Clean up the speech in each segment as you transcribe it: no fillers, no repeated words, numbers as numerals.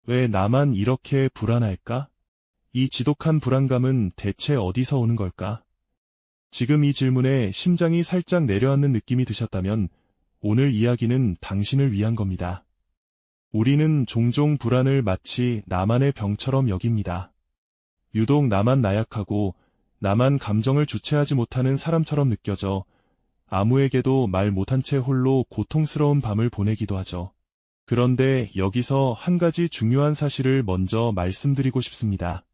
왜 나만 이렇게 불안할까? 이 지독한 불안감은 대체 어디서 오는 걸까? 지금 이 질문에 심장이 살짝 내려앉는 느낌이 드셨다면 오늘 이야기는 당신을 위한 겁니다. 우리는 종종 불안을 마치 나만의 병처럼 여깁니다. 유독 나만 나약하고 나만 감정을 주체하지 못하는 사람처럼 느껴져 아무에게도 말 못한 채 홀로 고통스러운 밤을 보내기도 하죠. 그런데 여기서 한 가지 중요한 사실을 먼저 말씀드리고 싶습니다.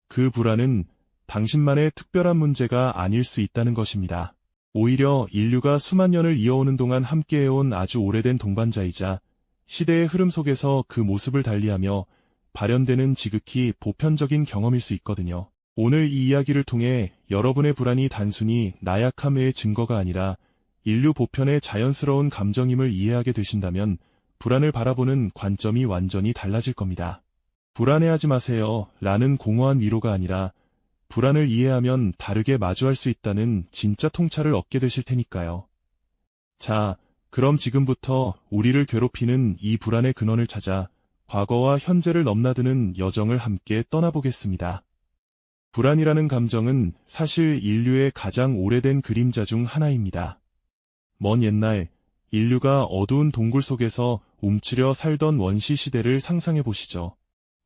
그 불안은 당신만의 특별한 문제가 아닐 수 있다는 것입니다. 오히려 인류가 수만 년을 이어오는 동안 함께해온 아주 오래된 동반자이자 시대의 흐름 속에서 그 모습을 달리하며 발현되는 지극히 보편적인 경험일 수 있거든요. 오늘 이 이야기를 통해 여러분의 불안이 단순히 나약함의 증거가 아니라 인류 보편의 자연스러운 감정임을 이해하게 되신다면 불안을 바라보는 관점이 완전히 달라질 겁니다. 불안해하지 마세요 라는 공허한 위로가 아니라 불안을 이해하면 다르게 마주할 수 있다는 진짜 통찰을 얻게 되실 테니까요. 자, 그럼 지금부터 우리를 괴롭히는 이 불안의 근원을 찾아 과거와 현재를 넘나드는 여정을 함께 떠나보겠습니다. 불안이라는 감정은 사실 인류의 가장 오래된 그림자 중 하나입니다. 먼 옛날 인류가 어두운 동굴 속에서 움츠려 살던 원시 시대를 상상해 보시죠.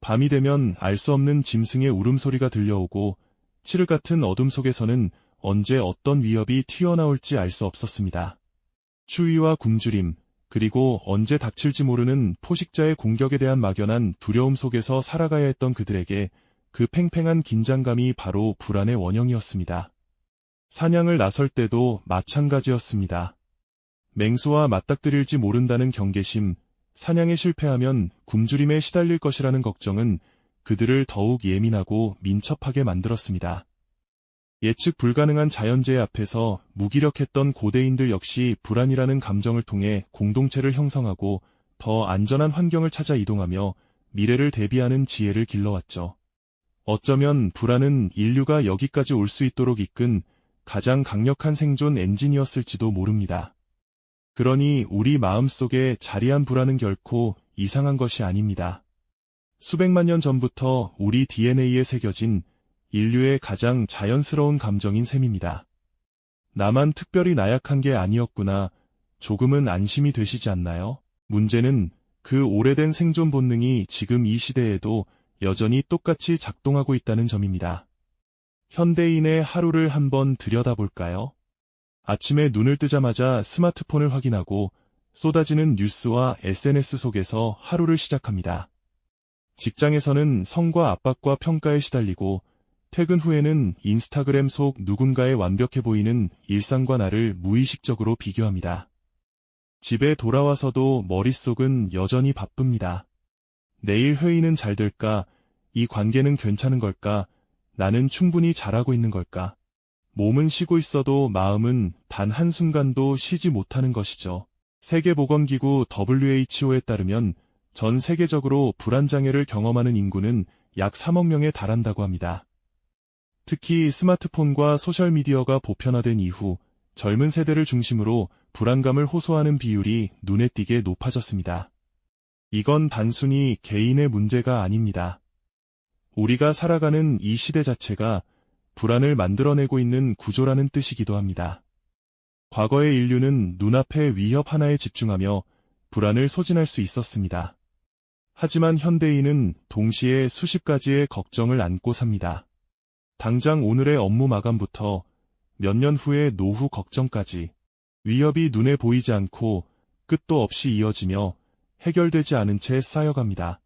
밤이 되면 알 수 없는 짐승의 울음소리가 들려오고 칠흑 같은 어둠 속에서는 언제 어떤 위협이 튀어나올지 알 수 없었습니다. 추위와 굶주림, 그리고 언제 닥칠지 모르는 포식자의 공격에 대한 막연한 두려움 속에서 살아가야 했던 그들에게 그 팽팽한 긴장감이 바로 불안의 원형이었습니다. 사냥을 나설 때도 마찬가지였습니다. 맹수와 맞닥뜨릴지 모른다는 경계심, 사냥에 실패하면 굶주림에 시달릴 것이라는 걱정은 그들을 더욱 예민하고 민첩하게 만들었습니다. 예측 불가능한 자연재해 앞에서 무기력했던 고대인들 역시 불안이라는 감정을 통해 공동체를 형성하고 더 안전한 환경을 찾아 이동하며 미래를 대비하는 지혜를 길러왔죠. 어쩌면 불안은 인류가 여기까지 올 수 있도록 이끈 가장 강력한 생존 엔진이었을지도 모릅니다. 그러니 우리 마음속에 자리한 불안은 결코 이상한 것이 아닙니다. 수백만 년 전부터 우리 DNA에 새겨진 인류의 가장 자연스러운 감정인 셈입니다. 나만 특별히 나약한 게 아니었구나, 조금은 안심이 되시지 않나요? 문제는 그 오래된 생존 본능이 지금 이 시대에도 여전히 똑같이 작동하고 있다는 점입니다. 현대인의 하루를 한번 들여다볼까요? 아침에 눈을 뜨자마자 스마트폰을 확인하고 쏟아지는 뉴스와 SNS 속에서 하루를 시작합니다. 직장에서는 성과 압박과 평가에 시달리고 퇴근 후에는 인스타그램 속 누군가의 완벽해 보이는 일상과 나를 무의식적으로 비교합니다. 집에 돌아와서도 머릿속은 여전히 바쁩니다. 내일 회의는 잘 될까? 이 관계는 괜찮은 걸까? 나는 충분히 잘하고 있는 걸까? 몸은 쉬고 있어도 마음은 단 한순간도 쉬지 못하는 것이죠. 세계보건기구 WHO에 따르면 전 세계적으로 불안장애를 경험하는 인구는 약 3억 명에 달한다고 합니다. 특히 스마트폰과 소셜미디어가 보편화된 이후 젊은 세대를 중심으로 불안감을 호소하는 비율이 눈에 띄게 높아졌습니다. 이건 단순히 개인의 문제가 아닙니다. 우리가 살아가는 이 시대 자체가 불안을 만들어내고 있는 구조라는 뜻이기도 합니다. 과거의 인류는 눈앞의 위협 하나에 집중하며 불안을 소진할 수 있었습니다. 하지만 현대인은 동시에 수십 가지의 걱정을 안고 삽니다. 당장 오늘의 업무 마감부터 몇 년 후의 노후 걱정까지 위협이 눈에 보이지 않고 끝도 없이 이어지며 해결되지 않은 채 쌓여갑니다.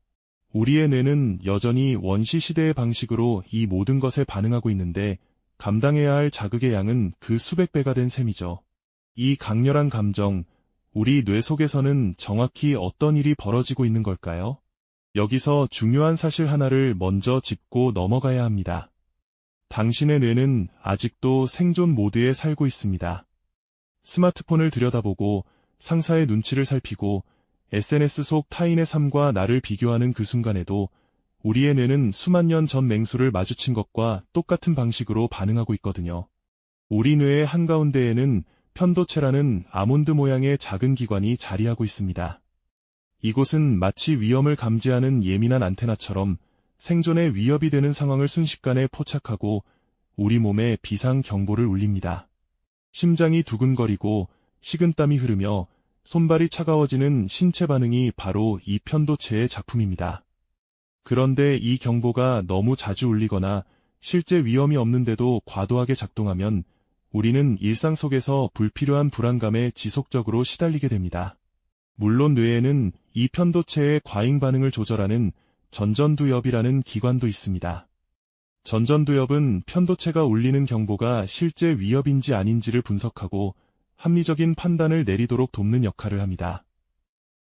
우리의 뇌는 여전히 원시 시대의 방식으로 이 모든 것에 반응하고 있는데 감당해야 할 자극의 양은 그 수백 배가 된 셈이죠. 이 강렬한 감정, 우리 뇌 속에서는 정확히 어떤 일이 벌어지고 있는 걸까요? 여기서 중요한 사실 하나를 먼저 짚고 넘어가야 합니다. 당신의 뇌는 아직도 생존 모드에 살고 있습니다. 스마트폰을 들여다보고 상사의 눈치를 살피고 SNS 속 타인의 삶과 나를 비교하는 그 순간에도 우리의 뇌는 수만 년 전 맹수를 마주친 것과 똑같은 방식으로 반응하고 있거든요. 우리 뇌의 한가운데에는 편도체라는 아몬드 모양의 작은 기관이 자리하고 있습니다. 이곳은 마치 위험을 감지하는 예민한 안테나처럼 생존에 위협이 되는 상황을 순식간에 포착하고 우리 몸에 비상 경보를 울립니다. 심장이 두근거리고 식은땀이 흐르며 손발이 차가워지는 신체 반응이 바로 이 편도체의 작품입니다. 그런데 이 경보가 너무 자주 울리거나 실제 위험이 없는데도 과도하게 작동하면 우리는 일상 속에서 불필요한 불안감에 지속적으로 시달리게 됩니다. 물론 뇌에는 이 편도체의 과잉 반응을 조절하는 전전두엽이라는 기관도 있습니다. 전전두엽은 편도체가 울리는 경보가 실제 위협인지 아닌지를 분석하고 합리적인 판단을 내리도록 돕는 역할을 합니다.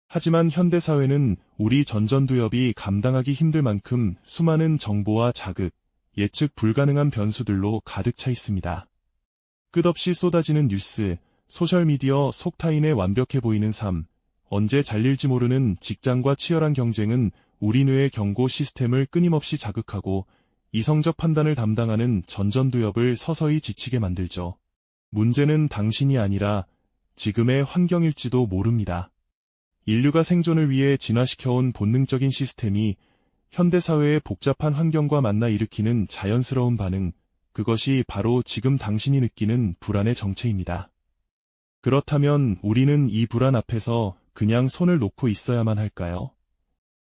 하지만 현대사회는 우리 전전두엽이 감당하기 힘들 만큼 수많은 정보와 자극, 예측 불가능한 변수들로 가득 차 있습니다. 끝없이 쏟아지는 뉴스, 소셜미디어 속타인의 완벽해 보이는 삶, 언제 잘릴지 모르는 직장과 치열한 경쟁은 우리 뇌의 경고 시스템을 끊임없이 자극하고 이성적 판단을 담당하는 전전두엽을 서서히 지치게 만들죠. 문제는 당신이 아니라 지금의 환경일지도 모릅니다. 인류가 생존을 위해 진화시켜온 본능적인 시스템이 현대사회의 복잡한 환경과 만나 일으키는 자연스러운 반응, 그것이 바로 지금 당신이 느끼는 불안의 정체입니다. 그렇다면 우리는 이 불안 앞에서 그냥 손을 놓고 있어야만 할까요?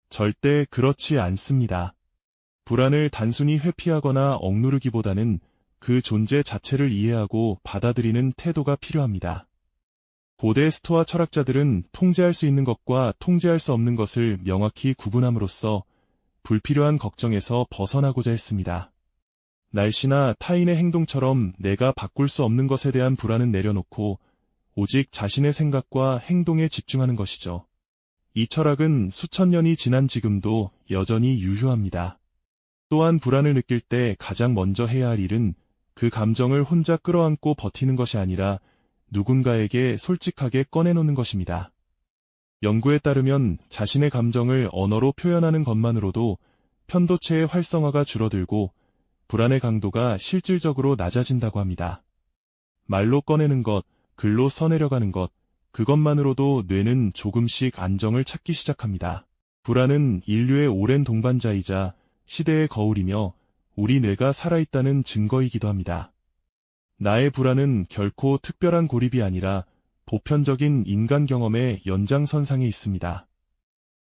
절대 그렇지 않습니다. 불안을 단순히 회피하거나 억누르기보다는 그 존재 자체를 이해하고 받아들이는 태도가 필요합니다. 고대 스토아 철학자들은 통제할 수 있는 것과 통제할 수 없는 것을 명확히 구분함으로써 불필요한 걱정에서 벗어나고자 했습니다. 날씨나 타인의 행동처럼 내가 바꿀 수 없는 것에 대한 불안은 내려놓고 오직 자신의 생각과 행동에 집중하는 것이죠. 이 철학은 수천 년이 지난 지금도 여전히 유효합니다. 또한 불안을 느낄 때 가장 먼저 해야 할 일은 그 감정을 혼자 끌어안고 버티는 것이 아니라 누군가에게 솔직하게 꺼내놓는 것입니다. 연구에 따르면 자신의 감정을 언어로 표현하는 것만으로도 편도체의 활성화가 줄어들고 불안의 강도가 실질적으로 낮아진다고 합니다. 말로 꺼내는 것, 글로 써내려가는 것, 그것만으로도 뇌는 조금씩 안정을 찾기 시작합니다. 불안은 인류의 오랜 동반자이자 시대의 거울이며 우리 뇌가 살아있다는 증거이기도 합니다. 나의 불안은 결코 특별한 고립이 아니라 보편적인 인간 경험의 연장선상에 있습니다.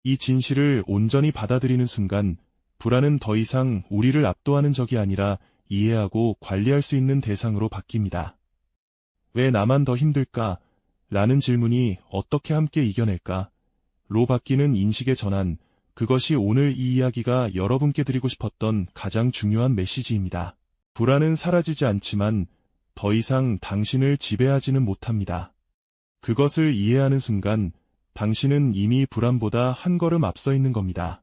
이 진실을 온전히 받아들이는 순간 불안은 더 이상 우리를 압도하는 적이 아니라 이해하고 관리할 수 있는 대상으로 바뀝니다. 왜 나만 더 힘들까? 라는 질문이 어떻게 함께 이겨낼까? 로 바뀌는 인식의 전환, 그것이 오늘 이 이야기가 여러분께 드리고 싶었던 가장 중요한 메시지입니다. 불안은 사라지지 않지만 더 이상 당신을 지배하지는 못합니다. 그것을 이해하는 순간 당신은 이미 불안보다 한 걸음 앞서 있는 겁니다.